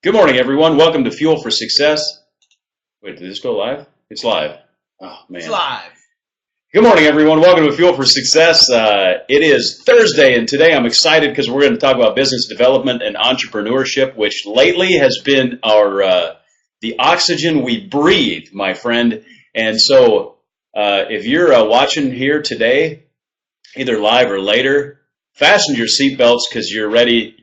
Good morning, everyone. Welcome to Fuel for Success. Wait, did this go live? It's live. Oh, man. It's live. Good morning, everyone. Welcome to Fuel for Success. It is Thursday, and today I'm excited because we're going to talk about business development and entrepreneurship, which lately has been the oxygen we breathe, my friend. And so if you're watching here today, either live or later, fasten your seatbelts because you're ready.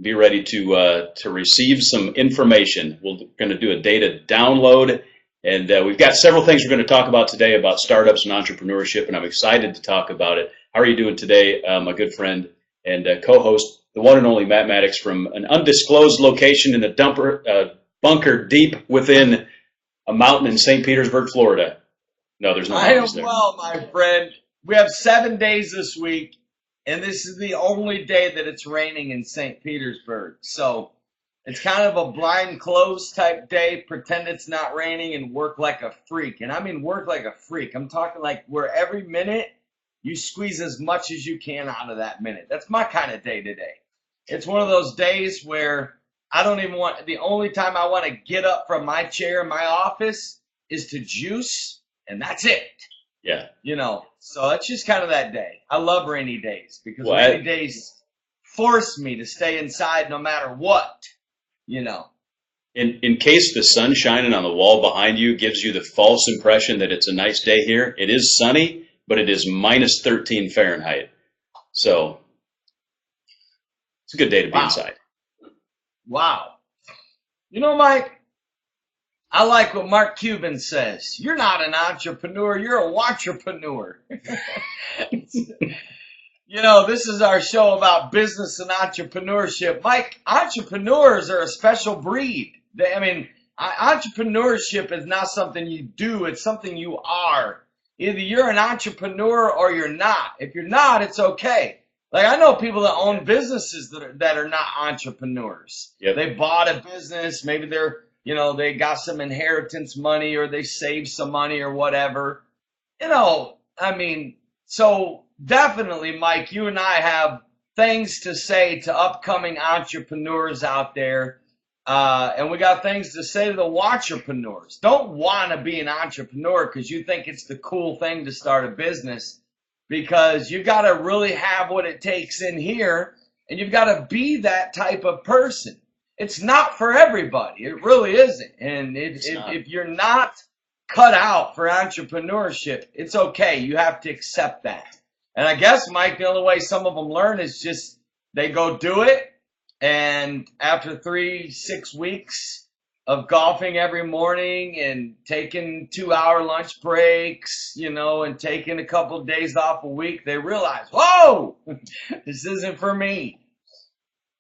Be ready to receive some information. We're going to do a data download, and we've got several things we're going to talk about today about startups and entrepreneurship, and I'm excited to talk about it. How are you doing today, my good friend and co-host, the one and only Matt Maddox from an undisclosed location in a bunker deep within a mountain in St. Petersburg, Florida? No, there's no mountains there. I am well, my friend. We have 7 days this week. And this is the only day that it's raining in St. Petersburg. So it's kind of a blind close type day. Pretend it's not raining and work like a freak. And I mean work like a freak. I'm talking like where every minute you squeeze as much as you can out of that minute. That's my kind of day today. It's one of those days where I don't even want, the only time I want to get up from my chair in my office is to juice, and that's it. Yeah. You know, so it's just kind of that day. I love rainy days because rainy days force me to stay inside no matter what, you know. In case the sun shining on the wall behind you gives you the false impression that it's a nice day here, it is sunny, but it is minus 13 Fahrenheit. So it's a good day to be inside. Wow. You know, Mike, I like what Mark Cuban says. You're not an entrepreneur, you're a watchpreneur. You know, this is our show about business and entrepreneurship. Mike, entrepreneurs are a special breed. Entrepreneurship is not something you do, it's something you are. Either you're an entrepreneur or you're not. If you're not, it's okay. Like, I know people that own businesses that are not entrepreneurs. Yep. They bought a business, maybe they got some inheritance money or they saved some money or whatever. So definitely, Mike, you and I have things to say to upcoming entrepreneurs out there. And we got things to say to the watchpreneurs. Don't want to be an entrepreneur because you think it's the cool thing to start a business, because you got to really have what it takes in here, and you've got to be that type of person. It's not for everybody. It really isn't. And if you're not cut out for entrepreneurship, it's okay. You have to accept that. And I guess, Mike, the only way some of them learn is just they go do it. And after 3-6 weeks of golfing every morning and taking 2-hour lunch breaks, and taking a couple of days off a week, they realize, whoa, this isn't for me.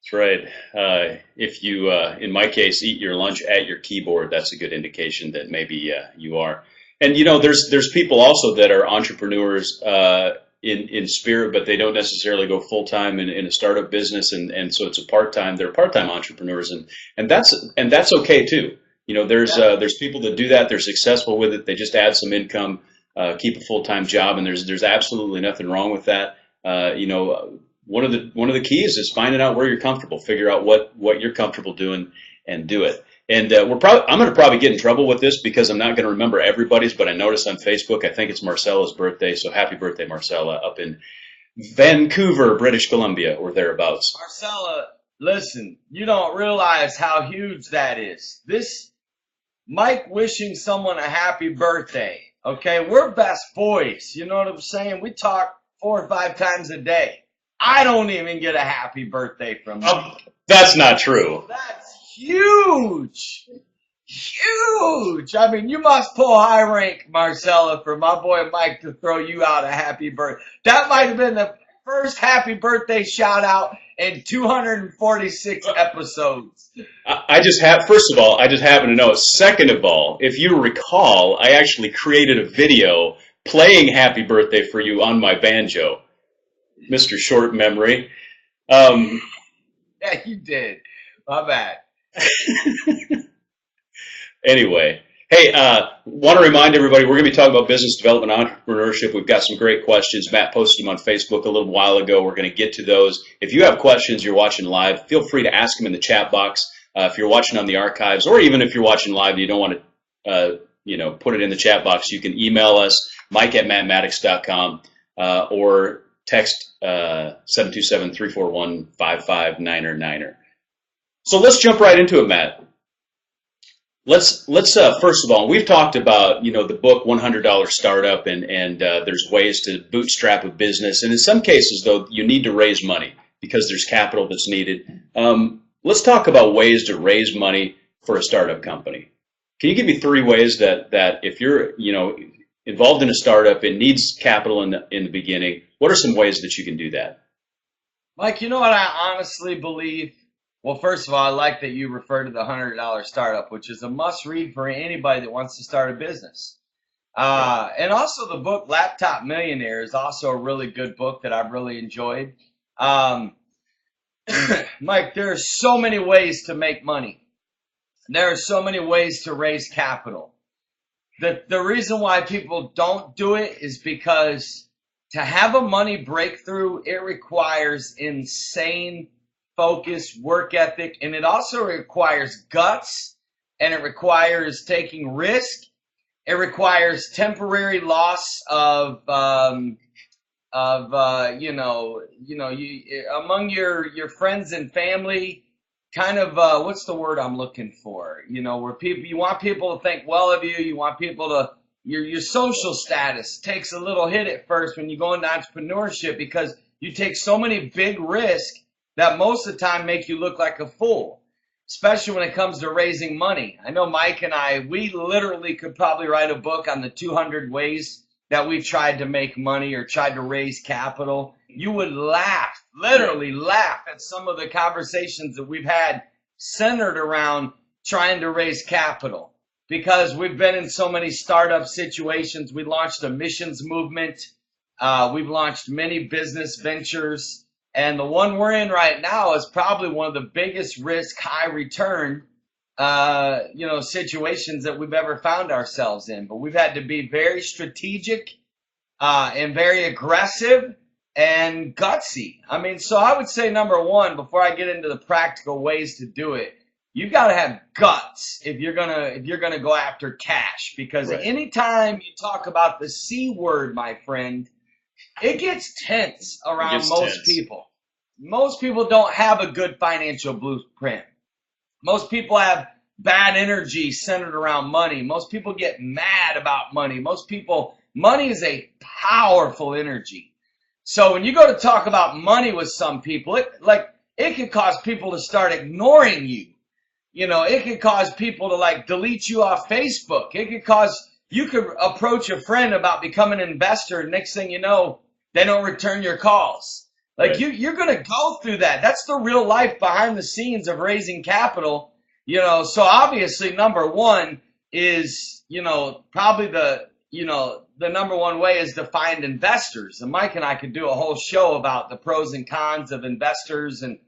That's right. If you, in my case, eat your lunch at your keyboard, that's a good indication that maybe you are. And there's people also that are entrepreneurs in spirit, but they don't necessarily go full time in a startup business, and so it's a part time. They're part-time entrepreneurs, and that's okay too. There's people that do that. They're successful with it. They just add some income, keep a full-time job, and there's absolutely nothing wrong with that. One of the keys is finding out where you're comfortable. Figure out what you're comfortable doing and do it. And I'm going to probably get in trouble with this because I'm not going to remember everybody's, but I noticed on Facebook, I think it's Marcella's birthday. So happy birthday, Marcella, up in Vancouver, British Columbia, or thereabouts. Marcella, listen, you don't realize how huge that is. This Mike wishing someone a happy birthday. Okay, we're best boys. You know what I'm saying? We talk 4 or 5 times a day. I don't even get a happy birthday from you. That's not true. That's huge. Huge. I mean, you must pull high rank, Marcella, for my boy Mike to throw you out a happy birthday. That might have been the first happy birthday shout out in 246 episodes. First of all, I just happen to know. Second of all, if you recall, I actually created a video playing happy birthday for you on my banjo. Mr. Short Memory. Yeah, you did. My bad. Anyway, hey, want to remind everybody, we're going to be talking about business development, entrepreneurship. We've got some great questions. Matt posted them on Facebook a little while ago. We're going to get to those. If you have questions, you're watching live, feel free to ask them in the chat box. If you're watching on the archives, or even if you're watching live, you don't want to, put it in the chat box. You can email us, mike@mattmaddox.com, or text 727-341-5599. So let's jump right into it, Matt. Let's first of all, we've talked about the book $100 Startup, and there's ways to bootstrap a business, and in some cases though you need to raise money because there's capital that's needed. Let's talk about ways to raise money for a startup company. Can you give me 3 ways that if you're involved in a startup, it needs capital in the beginning? What are some ways that you can do that? Mike, you know what I honestly believe? Well, first of all, I like that you refer to the $100 Startup, which is a must-read for anybody that wants to start a business. And also the book Laptop Millionaire is also a really good book that I've really enjoyed. Mike, there are so many ways to make money. There are so many ways to raise capital. The reason why people don't do it is because to have a money breakthrough, it requires insane focus, work ethic, and it also requires guts, and it requires taking risk. It requires temporary loss of among your friends and family. Kind of what's the word I'm looking for? Where you want people to think well of you. You want people to your social status takes a little hit at first when you go into entrepreneurship because you take so many big risks that most of the time make you look like a fool, especially when it comes to raising money. I know Mike and we literally could probably write a book on the 200 ways that we've tried to make money or tried to raise capital. You would laugh, literally laugh at some of the conversations that we've had centered around trying to raise capital because we've been in so many startup situations. We launched a missions movement. We've launched many business ventures. And the one we're in right now is probably one of the biggest risk, high return, situations that we've ever found ourselves in. But we've had to be very strategic, and very aggressive and gutsy. I mean, so I would say number one, before I get into the practical ways to do it, you've got to have guts if you're gonna go after cash. Because anytime you talk about the C word, my friend, it gets tense around most people. Most people don't have a good financial blueprint. Most people have bad energy centered around money. Most people get mad about money. Money is a powerful energy. So when you go to talk about money with some people, it could cause people to start ignoring you. It could cause people to delete you off Facebook. You could approach a friend about becoming an investor. Next thing you know, they don't return your calls. You're going to go through that. That's the real life behind the scenes of raising capital. So obviously number one is, probably the number one way is to find investors. And Mike and I could do a whole show about the pros and cons of investors and,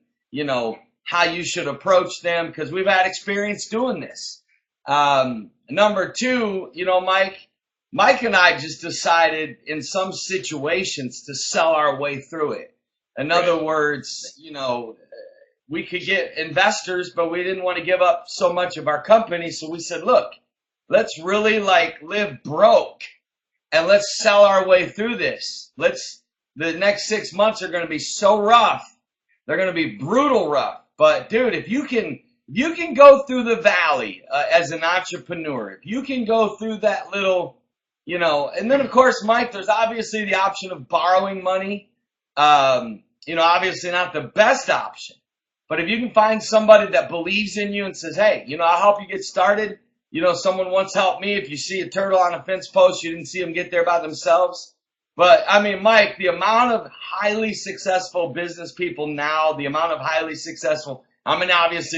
how you should approach them because we've had experience doing this. Number two, Mike and I just decided in some situations to sell our way through it. In other words, we could get investors, but we didn't want to give up so much of our company. So we said, look, let's really live broke and let's sell our way through this. The next 6 months are going to be so rough. They're going to be brutal rough. But dude, if you can go through the valley as an entrepreneur, if you can go through that little, and then of course, Mike, there's obviously the option of borrowing money. Obviously not the best option, but if you can find somebody that believes in you and says, hey, I'll help you get started. Someone once helped me. If you see a turtle on a fence post, you didn't see them get there by themselves. But I mean, Mike, the amount of highly successful business people now, obviously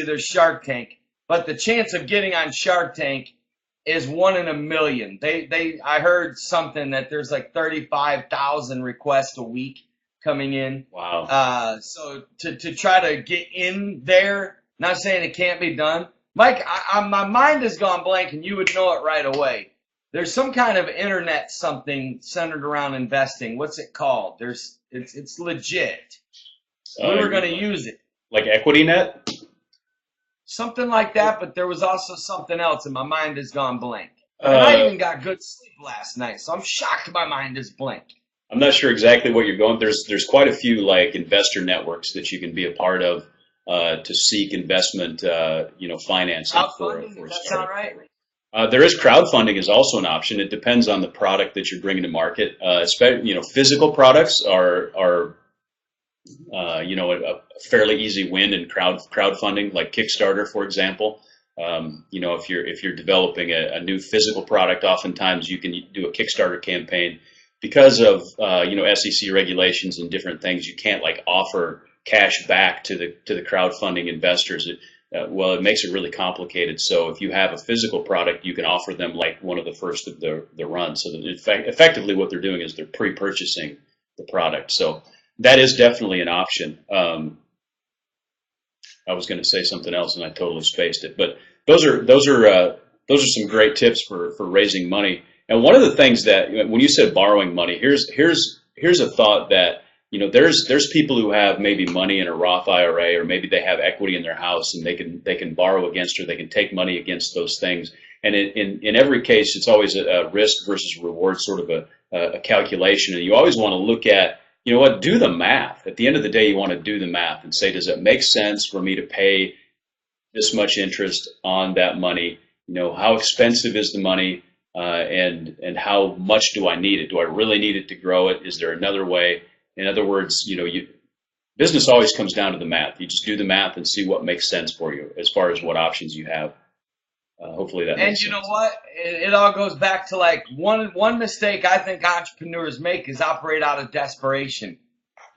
there's Shark Tank, but the chance of getting on Shark Tank is 1 in a million. I heard something that there's 35,000 requests a week coming in. Wow. So to try to get in there, not saying it can't be done. Mike, my mind has gone blank and you would know it right away. There's some kind of internet something centered around investing. What's it called? It's legit. We were going to use it. Like EquityNet? Something like that, but there was also something else, and my mind has gone blank. And I Uh, even got good sleep last night, so I'm shocked my mind is blank. I'm not sure exactly what you're going. There's quite a few like investor networks that you can be a part of to seek investment, financing Crowdfunding, for does a that sound startup. right? There is crowdfunding is also an option. It depends on the product that you're bringing to market. Physical products are a fairly easy win in crowdfunding, like Kickstarter, for example. If you're developing a new physical product, oftentimes you can do a Kickstarter campaign because of SEC regulations and different things. You can't like offer cash back to the crowdfunding investors. It makes it really complicated. So if you have a physical product, you can offer them like one of the first of the run. So that effectively what they're doing is they're pre-purchasing the product. So that is definitely an option. I was going to say something else and I totally spaced it. But those are some great tips for raising money. And one of the things that when you said borrowing money, here's a thought that there's people who have maybe money in a Roth IRA, or maybe they have equity in their house and they can borrow against, or they can take money against those things. And in every case, it's always a risk versus reward sort of a calculation. And you always want to look at, do the math. At the end of the day, you want to do the math and say, does it make sense for me to pay this much interest on that money? How expensive is the money, and how much do I need it? Do I really need it to grow it? Is there another way? In other words, business always comes down to the math. You just do the math and see what makes sense for you as far as what options you have. Hopefully that And makes you know sense. what? It all goes back to like one mistake I think entrepreneurs make is operate out of desperation.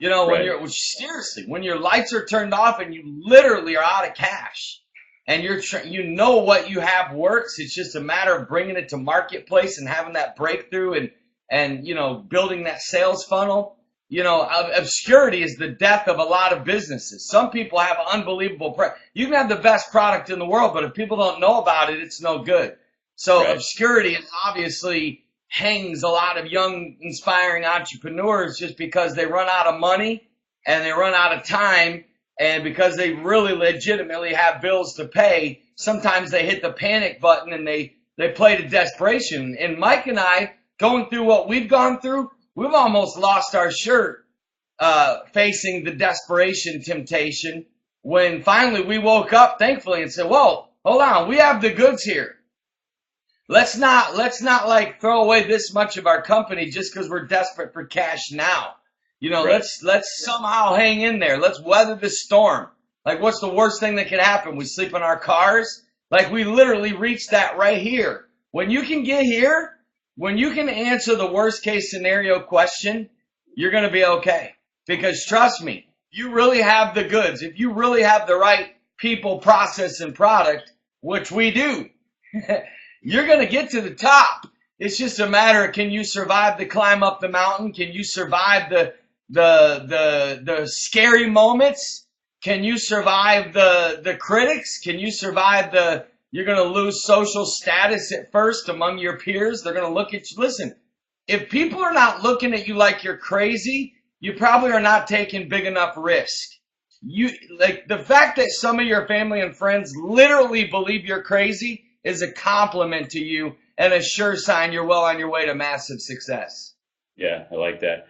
Right. Seriously, when your lights are turned off and you literally are out of cash, and you know what you have works. It's just a matter of bringing it to marketplace and having that breakthrough and building that sales funnel. Obscurity is the death of a lot of businesses. Some people have unbelievable you can have the best product in the world, but if people don't know about it, it's no good. So Right. obscurity is obviously hangs a lot of young, inspiring entrepreneurs just because they run out of money and they run out of time, and because they really legitimately have bills to pay, sometimes they hit the panic button and they play to desperation. And Mike and I, going through what we've gone through, we've almost lost our shirt facing the desperation temptation when finally we woke up, thankfully, and said, whoa, hold on, we have the goods here. Let's not like throw away this much of our company just because we're desperate for cash now. Right. Let's somehow hang in there. Let's weather the storm. Like, what's the worst thing that could happen? We sleep in our cars? Like, we literally reached that right here. When you can get here, when you can answer the worst case scenario question, you're going to be okay. Because trust me, you really have the goods. If you really have the right people, process, and product, which we do, you're going to get to the top. It's just a matter of, can you survive the climb up the mountain? Can you survive the scary moments? Can you survive the critics? Can you survive you're going to lose social status at first among your peers? They're going to look at you. Listen, if people are not looking at you like you're crazy, you probably are not taking big enough risk. Like the fact that some of your family and friends literally believe you're crazy is a compliment to you and a sure sign you're well on your way to massive success. Yeah, I like that.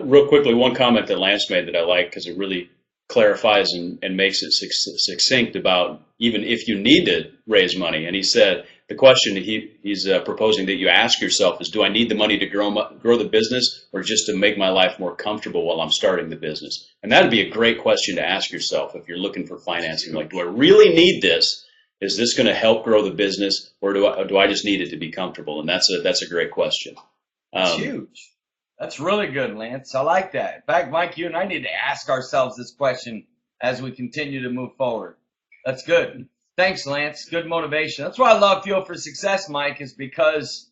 Real quickly, one comment that Lance made that I like because it really clarifies and makes it succinct about even if you need to raise money. And he said the question he's proposing that you ask yourself is, do I need the money to grow the business, or just to make my life more comfortable while I'm starting the business? And that'd be a great question to ask yourself if you're looking for financing. Like, do I really need this? Is this going to help grow the business, or do I just need it to be comfortable? And that's a great question. That's huge. That's really good, Lance. I like that. In fact, Mike, you and I need to ask ourselves this question as we continue to move forward. That's good. Thanks, Lance. Good motivation. That's why I love Fuel for Success, Mike, is because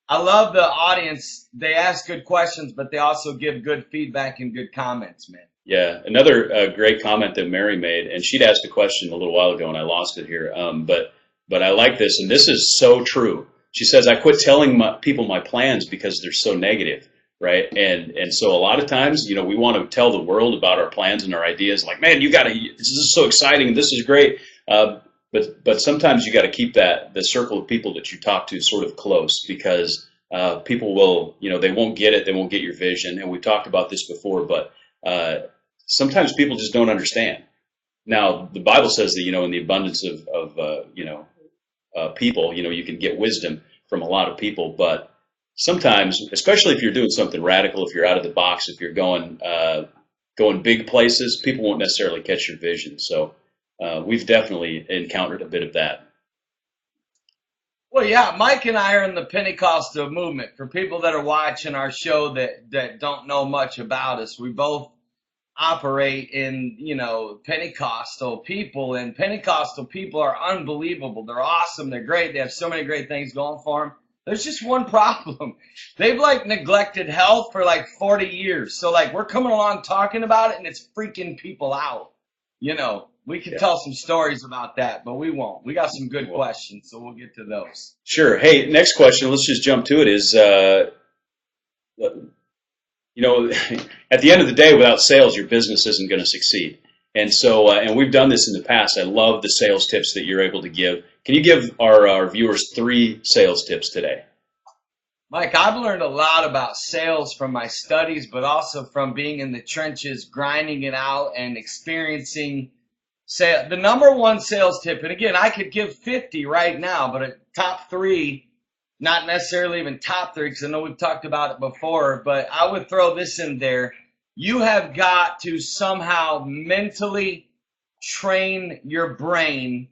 I love the audience. They ask good questions, but they also give good feedback and good comments, man. Yeah, another great comment that Mary made, and she'd asked a question a little while ago, and I lost it here. But I like this, and this is so true. She says, "I quit telling people my plans because they're so negative." Right. And so a lot of times, we want to tell the world about our plans and our ideas like, man, this is so exciting. This is great. But sometimes you got to keep the circle of people that you talk to sort of close, because people will, they won't get it, they won't get your vision, and we've talked about this before. But sometimes people just don't understand. Now, the Bible says that, in the abundance of people, you can get wisdom from a lot of people. But sometimes, especially if you're doing something radical, if you're out of the box, if you're going big places, people won't necessarily catch your vision. So we've definitely encountered a bit of that. Well, yeah, Mike and I are in the Pentecostal movement. For people that are watching our show that don't know much about us, we both operate in, Pentecostal people, and Pentecostal people are unbelievable. They're awesome. They're great. They have so many great things going for them. There's just one problem. They've neglected health for 40 years. So we're coming along talking about it, and it's freaking people out. We could tell some stories about that, but we won't. We got some good questions, so we'll get to those. Sure. Hey, next question. Let's just jump to it. Is at the end of the day, without sales, your business isn't going to succeed. And so, and we've done this in the past. I love the sales tips that you're able to give. Can you give our viewers 3 sales tips today? Mike, I've learned a lot about sales from my studies, but also from being in the trenches, grinding it out, and experiencing sales. The number one sales tip, and again, I could give 50 right now, but a top 3, not necessarily even top 3, because I know we've talked about it before, but I would throw this in there. You have got to somehow mentally train your brain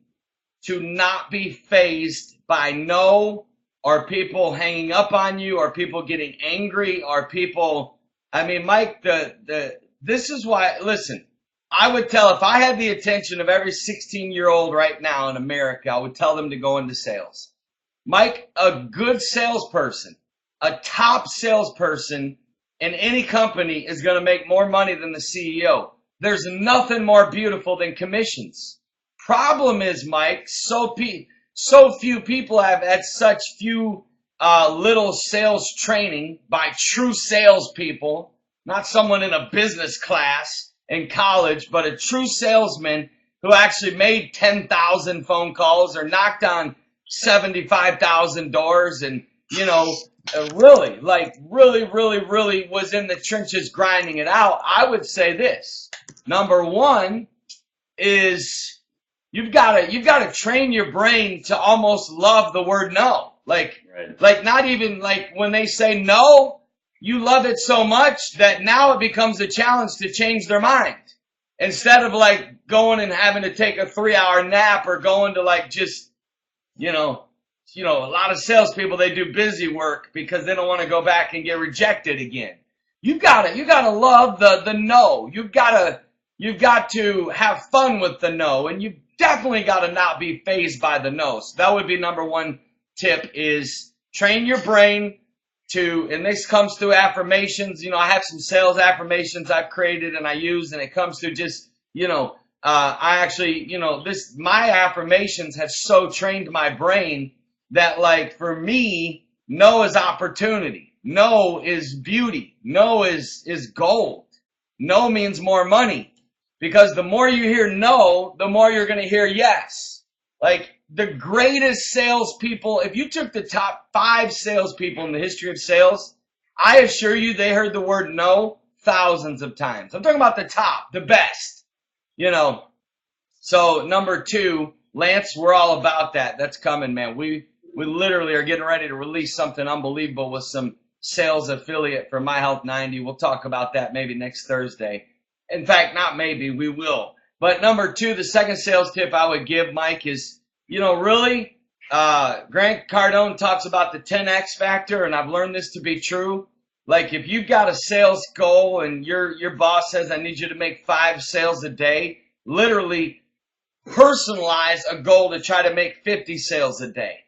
to not be fazed by no, or people hanging up on you, or people getting angry, or people, Mike, this is why, listen, I would tell, if I had the attention of every 16-year-old right now in America, I would tell them to go into sales. Mike, a good salesperson, a top salesperson in any company is going to make more money than the CEO. There's nothing more beautiful than commissions. Problem is, Mike, so few people have had such few little sales training by true salespeople, not someone in a business class in college, but a true salesman who actually made 10,000 phone calls or knocked on 75,000 doors and, really was in the trenches grinding it out. I would say this. Number one is you've got to train your brain to almost love the word no. Not even when they say no, you love it so much that now it becomes a challenge to change their mind. Instead of going and having to take a 3-hour nap or going to a lot of salespeople, they do busy work because they don't want to go back and get rejected again. You gotta love the no. You've got to have fun with the no, and you definitely got to not be fazed by the no. So that would be number one tip, is train your brain to, and this comes through affirmations. I have some sales affirmations I've created and I use, and it comes through just, I actually, my affirmations have so trained my brain that for me, no is opportunity. No is beauty. No is gold. No means more money. Because the more you hear no, the more you're going to hear yes. The greatest salespeople, if you took the top 5 salespeople in the history of sales, I assure you they heard the word no thousands of times. I'm talking about the top, the best. So number 2, Lance, we're all about that. That's coming, man. We literally are getting ready to release something unbelievable with some sales affiliate for My Health 90. We'll talk about that maybe next Thursday. In fact, not maybe, we will. But number 2, the second sales tip I would give, Mike, is, Grant Cardone talks about the 10X factor, and I've learned this to be true. If you've got a sales goal and your boss says, I need you to make 5 sales a day, literally personalize a goal to try to make 50 sales a day.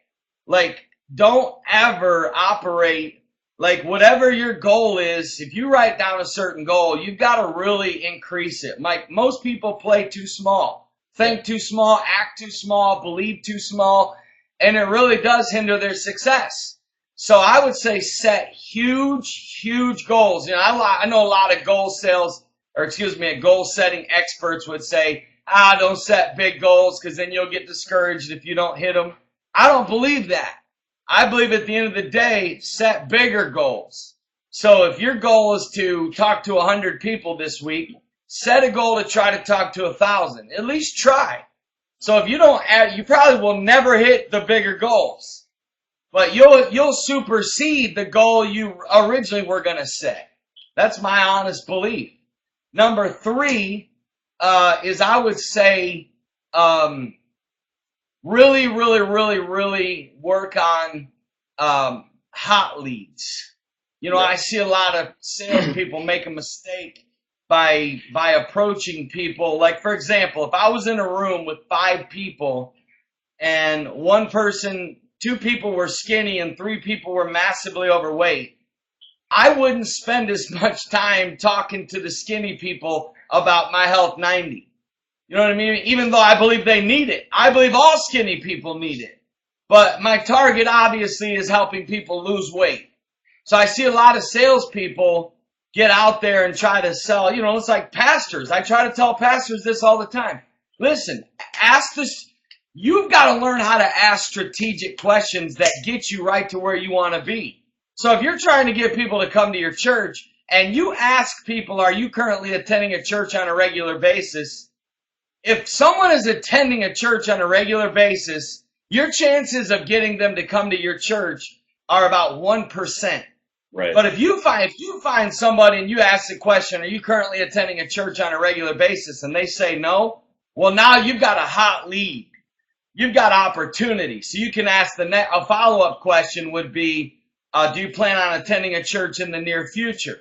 Don't ever operate whatever your goal is. If you write down a certain goal, you've got to really increase it. Most people play too small, think too small, act too small, believe too small, and it really does hinder their success. So I would say set huge goals. I know a lot of goal setting experts would say, don't set big goals because then you'll get discouraged if you don't hit them. I don't believe that. I believe at the end of the day, set bigger goals. So if your goal is to talk to 100 people this week, set a goal to try to talk to 1,000. At least try. So if you don't add, you probably will never hit the bigger goals, but you'll supersede the goal you originally were going to set. That's my honest belief. Number 3 is, I would say, really, really, really, really work on hot leads. I see a lot of salespeople make a mistake by approaching people. Like, for example, if I was in a room with 5 people and 2 people were skinny and 3 people were massively overweight, I wouldn't spend as much time talking to the skinny people about My Health 90. You know what I mean? Even though I believe they need it. I believe all skinny people need it. But my target obviously is helping people lose weight. So I see a lot of salespeople get out there and try to sell. It's like pastors. I try to tell pastors this all the time. Listen, you've got to learn how to ask strategic questions that get you right to where you want to be. So if you're trying to get people to come to your church and you ask people, are you currently attending a church on a regular basis? If someone is attending a church on a regular basis, your chances of getting them to come to your church are about 1%. Right. But if you find somebody and you ask the question, are you currently attending a church on a regular basis? And they say no, well, now you've got a hot lead. You've got opportunity. So you can ask a follow-up question would be, do you plan on attending a church in the near future?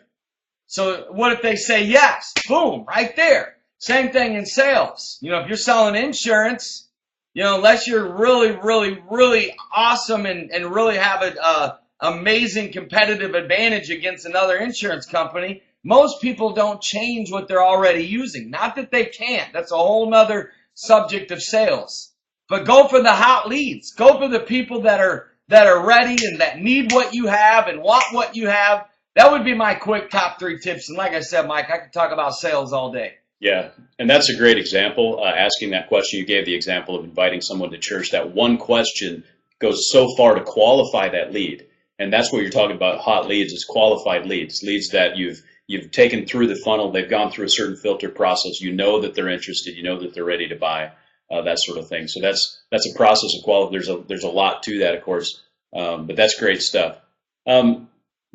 So what if they say yes? Boom, right there. Same thing in sales. If you're selling insurance, unless you're really, really, really awesome and really have an amazing competitive advantage against another insurance company, most people don't change what they're already using. Not that they can't. That's a whole nother subject of sales. But go for the hot leads. Go for the people that are ready and that need what you have and want what you have. That would be my quick top 3 tips. And like I said, Mike, I could talk about sales all day. Yeah, and that's a great example. Asking that question, you gave the example of inviting someone to church. That one question goes so far to qualify that lead. And that's what you're talking about, hot leads, is qualified leads, leads that you've taken through the funnel. They've gone through a certain filter process. You know that they're interested. You know that they're ready to buy, that sort of thing. So that's a process of quality. There's a lot to that, of course, but that's great stuff.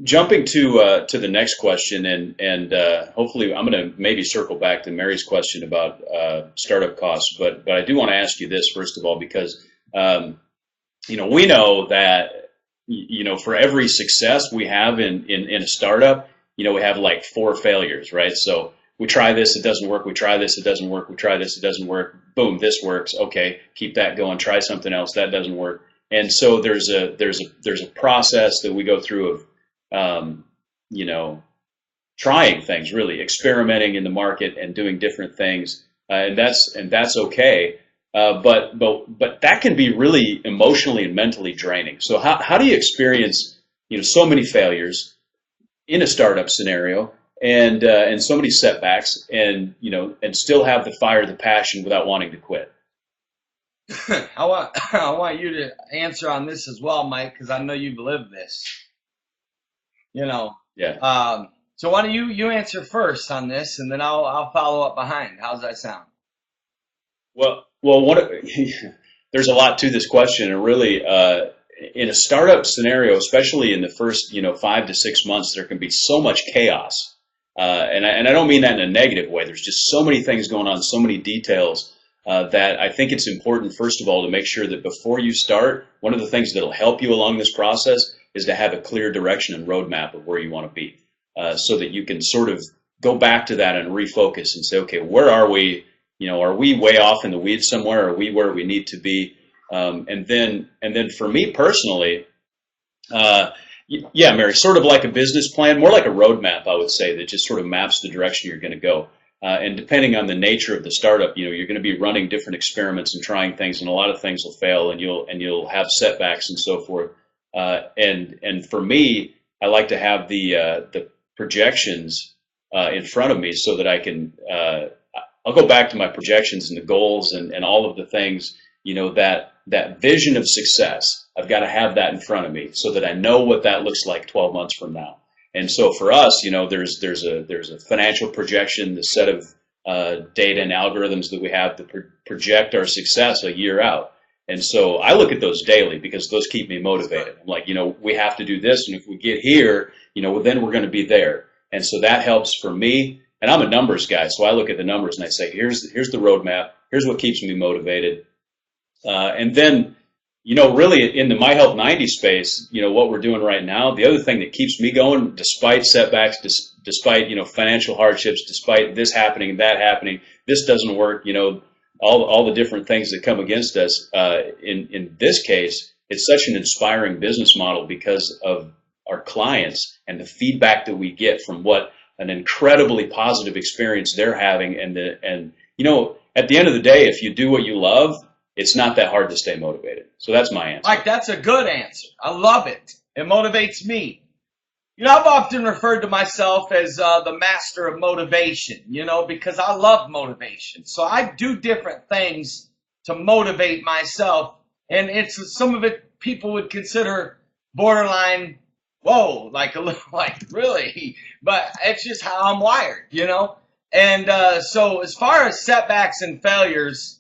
Jumping to the next question, and hopefully I'm going to maybe circle back to Mary's question about startup costs, but I do want to ask you this first of all, because we know that for every success we have in a startup, we have like 4 failures, right? So we try this, it doesn't work. We try this, it doesn't work. We try this, it doesn't work. Boom, this works. Okay, keep that going. Try something else, that doesn't work. And so there's a process that we go through of trying things, really experimenting in the market and doing different things, and that's okay. But that can be really emotionally and mentally draining. So how do you experience so many failures in a startup scenario and so many setbacks and still have the fire, the passion without wanting to quit? I want you to answer on this as well, Mike, because I know you've lived this. Yeah. So why don't you answer first on this, and then I'll follow up behind. How's that sound? Well, there's a lot to this question, and really, in a startup scenario, especially in the first 5 to 6 months, there can be so much chaos, and I don't mean that in a negative way. There's just so many things going on, so many details. That I think it's important, first of all, to make sure that before you start, one of the things that'll help you along this process is to have a clear direction and roadmap of where you want to be, so that you can sort of go back to that and refocus and say, okay, where are we? Are we way off in the weeds somewhere? Are we where we need to be? And then for me personally, Mary, sort of like a business plan, more like a roadmap, I would say, that just sort of maps the direction you're going to go. And depending on the nature of the startup, you're going to be running different experiments and trying things, and a lot of things will fail, and you'll have setbacks and so forth. And for me, I like to have the projections in front of me so that I can I'll go back to my projections and the goals and all of the things, that vision of success. I've got to have that in front of me so that I know what that looks like 12 months from now. And so for us, there's a financial projection, the set of data and algorithms that we have to project our success a year out. And so I look at those daily because those keep me motivated. I'm like, we have to do this, and if we get here, then we're going to be there. And so that helps for me. And I'm a numbers guy, so I look at the numbers and I say, here's the roadmap. Here's what keeps me motivated. And then, really in the My Health 90 space, what we're doing right now, the other thing that keeps me going, despite setbacks, despite, financial hardships, despite this happening, that happening, this doesn't work, all the different things that come against us. In this case, it's such an inspiring business model because of our clients and the feedback that we get from what an incredibly positive experience they're having. And at the end of the day, if you do what you love, it's not that hard to stay motivated. So that's my answer. Mike, that's a good answer. I love it. It motivates me. I've often referred to myself as the master of motivation, because I love motivation. So I do different things to motivate myself. And it's some of it people would consider borderline, whoa, like a little, like really. But it's just how I'm wired, And so as far as setbacks and failures,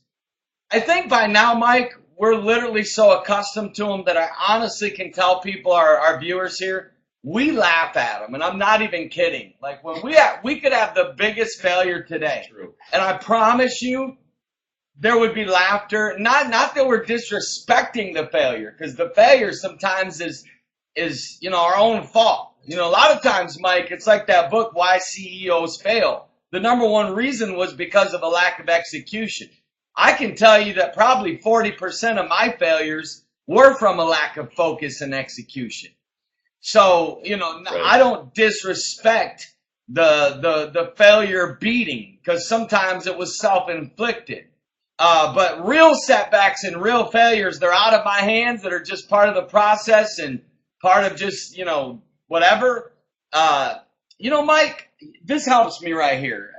I think by now, Mike, we're literally so accustomed to them that I honestly can tell people, our viewers here, we laugh at them, and I'm not even kidding. Like when we could have the biggest failure today, True. And I promise you, there would be laughter. Not that we're disrespecting the failure, because the failure sometimes is our own fault. A lot of times, Mike, it's like that book, Why CEOs Fail. The number one reason was because of a lack of execution. I can tell you that probably 40% of my failures were from a lack of focus and execution. So, Right. I don't disrespect the failure beating, because sometimes it was self-inflicted. But real setbacks and real failures, they're out of my hands, that are just part of the process and part of just, whatever. Mike, this helps me right here.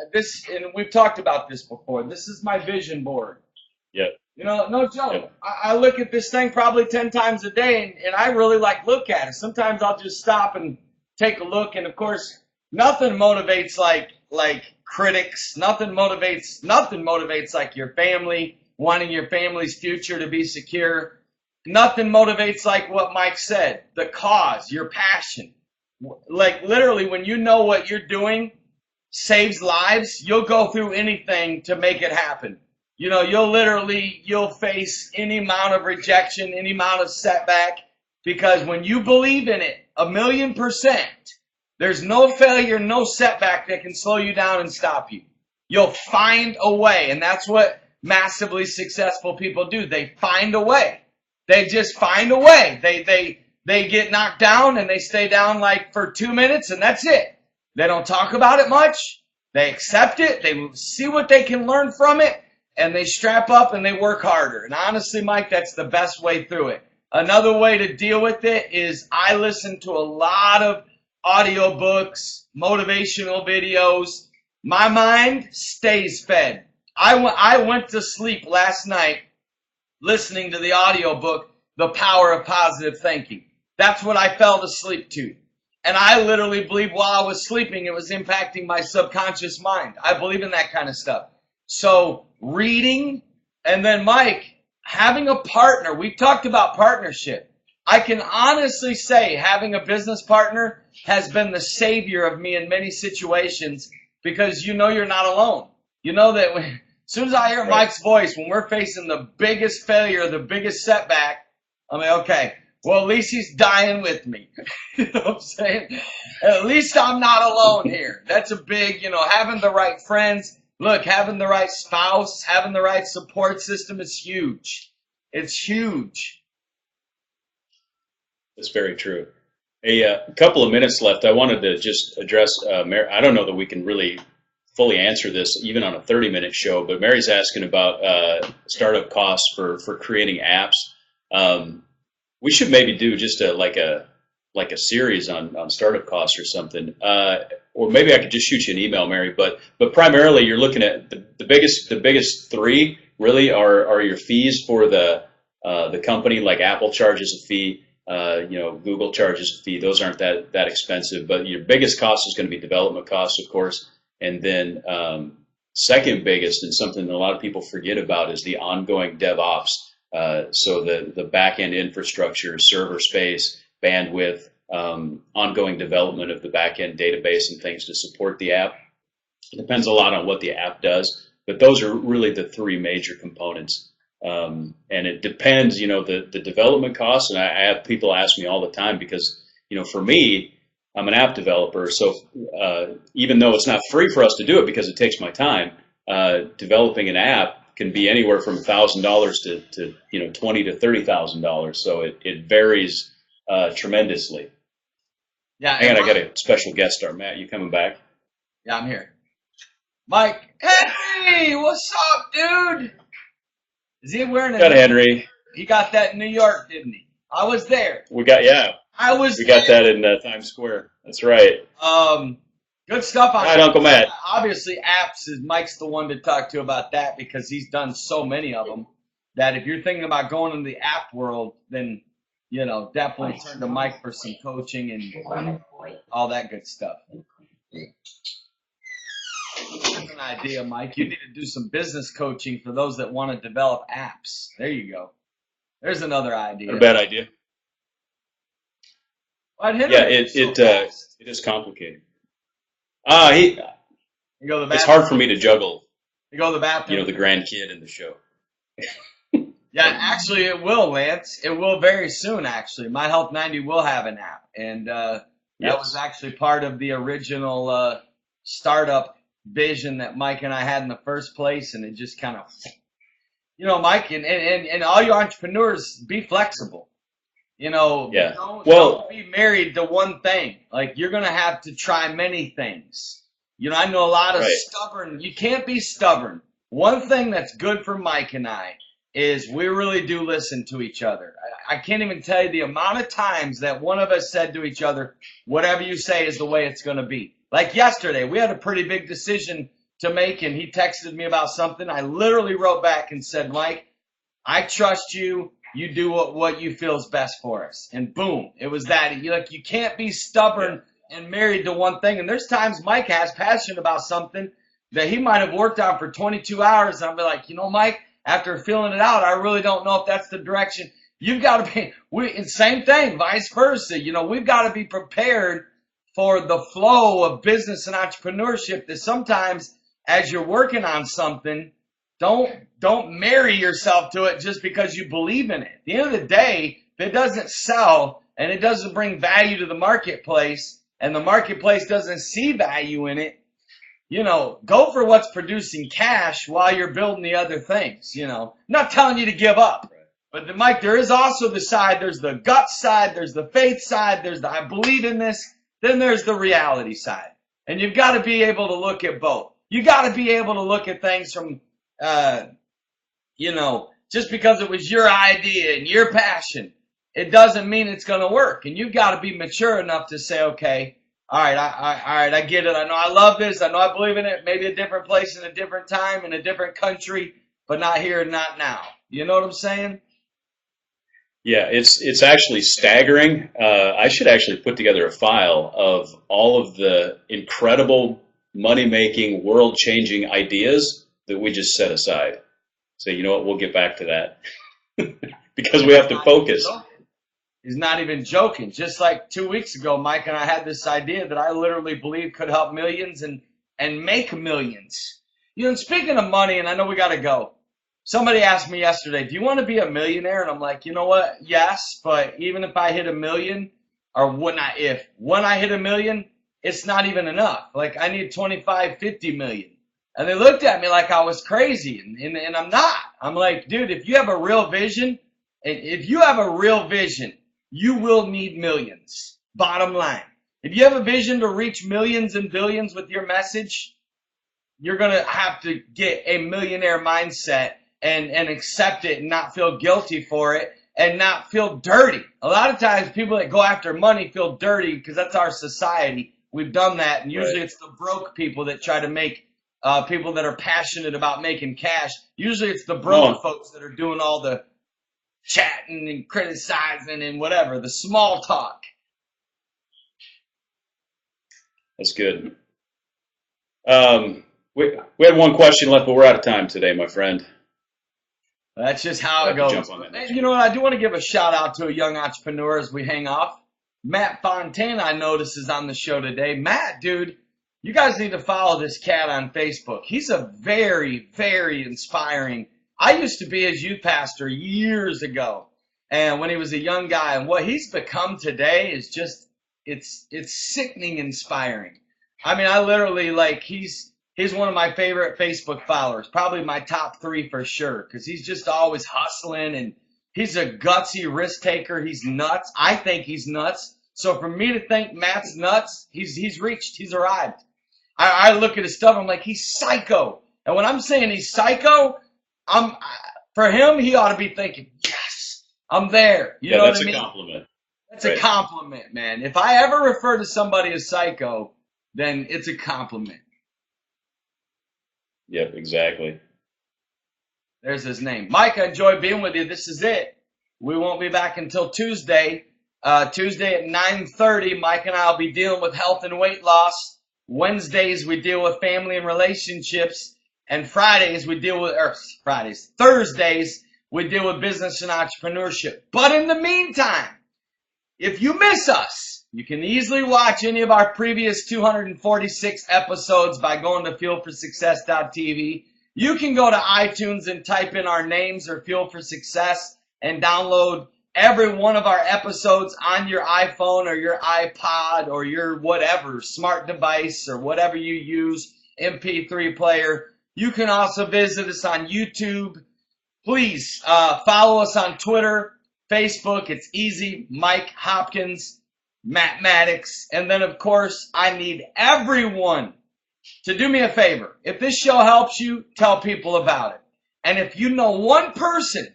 And we've talked about this before. This is my vision board. Yeah. No joke. Yep. I look at this thing probably 10 times a day, and I really look at it. Sometimes I'll just stop and take a look, and of course, nothing motivates like critics. Nothing motivates like your family, wanting your family's future to be secure. Nothing motivates like what Mike said, the cause, your passion. Like literally, when you know what you're doing saves lives, you'll go through anything to make it happen. You'll face any amount of rejection, any amount of setback, because when you believe in it 1,000,000%, there's no failure, no setback that can slow you down and stop you. You'll find a way, and that's what massively successful people do. They find a way. They just find a way. They get knocked down and they stay down like for 2 minutes, and that's it. They don't talk about it much. They accept it. They see what they can learn from it, and they strap up and they work harder. And honestly, Mike, that's the best way through it. Another way to deal with it is I listen to a lot of audiobooks, motivational videos. My mind stays fed. I went to sleep last night listening to the audiobook, The Power of Positive Thinking. That's what I fell asleep to. And I literally believe while I was sleeping, it was impacting my subconscious mind. I believe in that kind of stuff. So reading, and then Mike, having a partner. We've talked about partnership. I can honestly say having a business partner has been the savior of me in many situations, because you're not alone. You know that as soon as I hear Mike's voice, when we're facing the biggest failure, the biggest setback, I'm like, okay, well, at least he's dying with me. You know what I'm saying? At least I'm not alone here. That's a big, having the right friends. Look, having the right spouse, having the right support system is huge. It's huge. That's very true. A couple of minutes left. I wanted to just address Mary. I don't know that we can really fully answer this even on a 30-minute show, but Mary's asking about startup costs for creating apps. We should maybe do just a like a series on startup costs or something. Or maybe I could just shoot you an email, Mary. But primarily, you're looking at the biggest three really are your fees for the company. Like Apple charges a fee, Google charges a fee. Those aren't that expensive. But your biggest cost is going to be development costs, of course, and then second biggest, and something that a lot of people forget about, is the ongoing DevOps. So the back end infrastructure, server space, bandwidth, ongoing development of the back end database and things to support the app. It depends a lot on what the app does, but those are really the three major components. And it depends, the development costs. And I have people ask me all the time because, for me, I'm an app developer. So even though it's not free for us to do it because it takes my time, developing an app can be anywhere from $1,000 to $20,000 to $30,000. So it varies tremendously. Yeah. And I got a special guest star. Matt, you coming back? Yeah, I'm here. Mike, hey, what's up, dude? Is he wearing a? Got Henry. He got that in New York, didn't he? I was there. We got that in Times Square. That's right. Good stuff on All right, Uncle Matt. Obviously, apps is Mike's the one to talk to about that because he's done so many of them that if you're thinking about going into the app world, then definitely turn to Mike for some coaching and all that good stuff. Here's an idea, Mike. You need to do some business coaching for those that want to develop apps. There you go. There's another idea. Not a bad idea. It is complicated. You go to the It's hard for me to juggle. You go to the bathroom. The grandkid and the show. Yeah, actually, it will, Lance. It will very soon. Actually, My Health 90 will have an app, and that was actually part of the original startup vision that Mike and I had in the first place, and it just kind of, Mike, and all you entrepreneurs, be flexible. Don't be married to one thing. Like, you're going to have to try many things. I know a lot of stubborn. You can't be stubborn. One thing that's good for Mike and I is we really do listen to each other. I can't even tell you the amount of times that one of us said to each other, whatever you say is the way it's going to be. Like yesterday, we had a pretty big decision to make, and he texted me about something. I literally wrote back and said, Mike, I trust you. You do what you feel is best for us. And boom, it was that. You can't be stubborn and married to one thing. And there's times Mike has passion about something that he might have worked on for 22 hours. And I'll be like, Mike, after feeling it out, I really don't know if that's the direction. You've got to be, same thing, vice versa. We've got to be prepared for the flow of business and entrepreneurship that sometimes as you're working on something, don't marry yourself to it just because you believe in it. At the end of the day, if it doesn't sell and it doesn't bring value to the marketplace and the marketplace doesn't see value in it, go for what's producing cash while you're building the other things, I'm not telling you to give up. But Mike, there is also the side, there's the gut side, there's the faith side, there's the I believe in this, then there's the reality side. And you've got to be able to look at both. You got to be able to look at things from, just because it was your idea and your passion, it doesn't mean it's going to work. And you've got to be mature enough to say, okay, all right, I get it. I know I love this. I know I believe in it. Maybe a different place in a different time in a different country, but not here and not now. You know what I'm saying? Yeah, it's actually staggering. I should actually put together a file of all of the incredible money-making, world-changing ideas that we just set aside. So you know what? We'll get back to that because we have to focus. He's not even joking. Just like 2 weeks ago, Mike and I had this idea that I literally believe could help millions and make millions. And speaking of money, and I know we got to go. Somebody asked me yesterday, do you want to be a millionaire? And I'm like, you know what? Yes, but even if I hit a million, or when I hit a million, it's not even enough. Like, I need 25, 50 million. And they looked at me like I was crazy, and I'm not. I'm like, dude, if you have a real vision, you will need millions. Bottom line. If you have a vision to reach millions and billions with your message, you're going to have to get a millionaire mindset and accept it and not feel guilty for it and not feel dirty. A lot of times people that go after money feel dirty because that's our society. We've done that, and usually it's the broke people that try to make people that are passionate about making cash. Usually it's the broke folks that are doing all the chatting and criticizing and whatever, the small talk. That's good. We had one question left, but we're out of time today, my friend. That's just how it goes. You know what? I do want to give a shout out to a young entrepreneur as we hang off. Matt Fontana, I notice, is on the show today. Matt, dude, you guys need to follow this cat on Facebook. He's a very, very inspiring. I used to be his youth pastor years ago, and when he was a young guy, and what he's become today is just, it's sickening inspiring. I mean, I literally, like, he's one of my favorite Facebook followers, probably my top 3 for sure, because he's just always hustling, and he's a gutsy risk taker. He's nuts. I think he's nuts. So for me to think Matt's nuts, he's reached, he's arrived. I look at his stuff, I'm like, he's psycho. And when I'm saying he's psycho, for him, he ought to be thinking, yes, I'm there. You know what I mean? That's a compliment. That's a compliment, man. If I ever refer to somebody as psycho, then it's a compliment. Yep, exactly. There's his name. Mike, I enjoy being with you. This is it. We won't be back until Tuesday. Tuesday at 9:30, Mike and I will be dealing with health and weight loss. Wednesdays, we deal with family and relationships. And Thursdays, we deal with business and entrepreneurship. But in the meantime, if you miss us, you can easily watch any of our previous 246 episodes by going to fuelforsuccess.tv. You can go to iTunes and type in our names or Fuel for Success and download every one of our episodes on your iPhone or your iPod or your whatever, smart device or whatever you use, MP3 player. You can also visit us on YouTube. Please follow us on Twitter, Facebook. It's easy. Mike Hopkins, Matt Maddox. And then, of course, I need everyone to do me a favor. If this show helps you, tell people about it. And if you know one person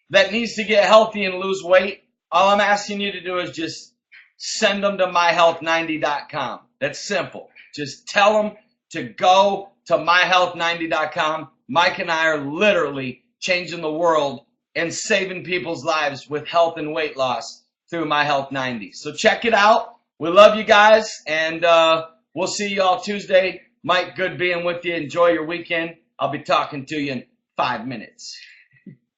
that needs to get healthy and lose weight, all I'm asking you to do is just send them to myhealth90.com. That's simple. Just tell them to go to myhealth90.com. Mike and I are literally changing the world and saving people's lives with health and weight loss through MyHealth90. So check it out. We love you guys, and we'll see you all Tuesday. Mike, good being with you. Enjoy your weekend. I'll be talking to you in 5 minutes.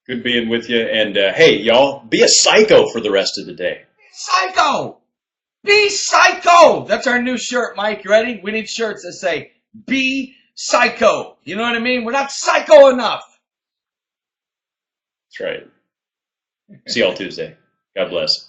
Good being with you. And, hey, y'all, be a psycho for the rest of the day. Psycho! Be psycho! That's our new shirt, Mike. You ready? We need shirts that say, be psycho. You know what I mean? We're not psycho enough. That's right. See y'all Tuesday. God bless.